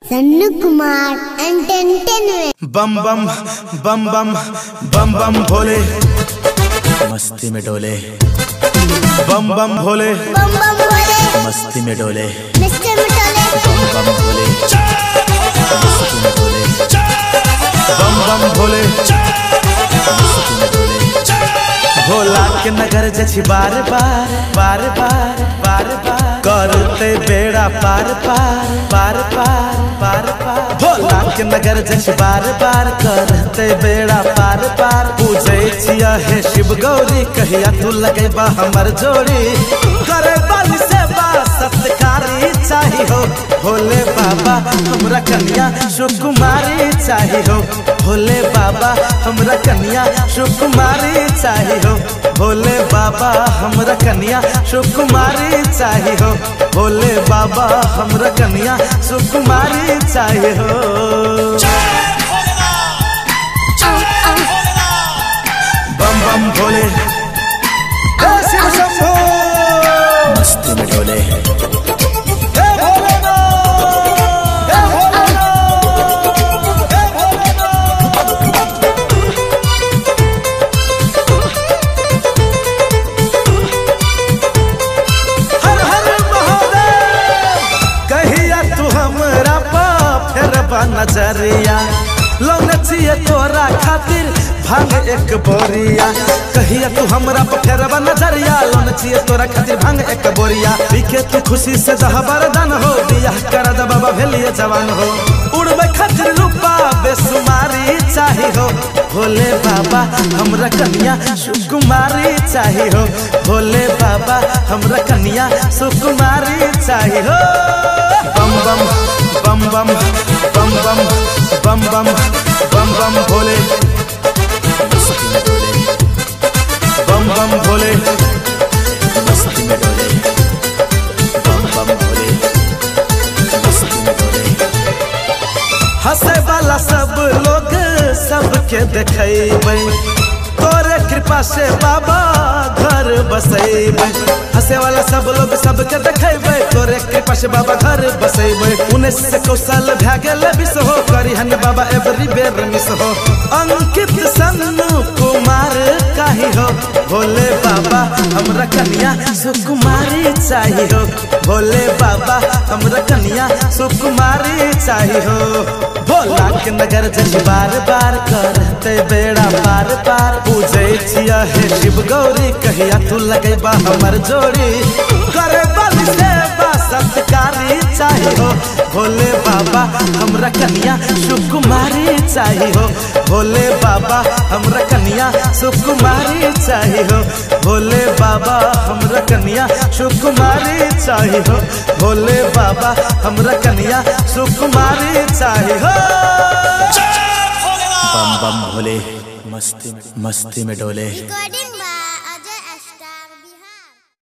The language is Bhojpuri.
सन्नू कुमार एंटरटेनमेंट। बम बम बम बम बम बम भोले मस्ती में डोले, बम बम भोले बम बम भोले मस्ती में डोले, मिस्टर मिटोले बम बम भोले मस्ती में डोले, बम बम भोले मस्ती में डोले। भोला के नगर जछि बार बार बार बार बार बार करते बेड़ा पार पार पार पार पार पार। भोला के नगर जछि बार बार करते बेड़ा पार पार। पूजे छिया है शिव गौरी, कहिया तू लगेबा हमर जोड़ी। करे बाली से बा सत्कारी चाही हो, भोले बाबा हमरा कन्या सुकुमारी चाही हो। भोले बाबा हमरा कन्या सुकुमारी चाही हो। भोले बाबा हमरा कन्या सुकुमारी चाही हो। भोले बाबा हमरा कन्या सुकुमारी चाही हो। बम बम भोले शिव शंभो मस्ती में डोले, नजरिया लौने छिए तोरा खातिर भांग एक बोरिया। कहिया तू हमरा पर फेरबा नजरिया, लौने छिए तोरा खातिर भांग एक बोरिया। पीके तू खुशी से दह बरदान हो, बियाह कर द बाबा भेलिए जवान हो। उड़बे खातिर रूपा बेसुमारी चाही हो। भोले बाबा हमरा कन्या सुकुमारी चाही हो। भोले बाबा हमरा कन्या सुकुमारी चाही हो। बम बम बम बम बम बम बम बम बम बम भोले मस्ती में डोले, बम बम भोले मस्ती में डोले, बम बम भोले मस्ती में डोले। हंसे वाला सब लोग सबके देखेबै, तोरे कृपा से बाबा घर बसेबै। हंसे वाला सब लोग सबके देखेबै, तोरे कृपा से बाबा घर बसेबै। 19 से कौशल भै गेल विष हो, करिहन बाबा एवरी बेर मिस हो। अंकित सन्नू कुमार काही हो। भोले बाबा हमरा कन्या सुकुमारी चाही हो। भोले बाबा हमरा कन्या सुकुमारी चाही हो। भोला के नगर जछि बार बार करते बेड़ा पार पार। पूजे छिया है शिव गौरी, कहिया तू लगेबा हमर जोड़ी। करे बाली से बा सत्कारी चाही हो। भोले बाबा हमरा कन्या सुकुमारी चाही हो। भोले बाबा हमरा कन्या सुकुमारी चाही हो। भोले बाबा हमरा कन्या सुकुमारी चाही हो। भोले बाबा हमरा कन्या सुकुमारी चाही हो। बम बम भोले मस्ती में डोले।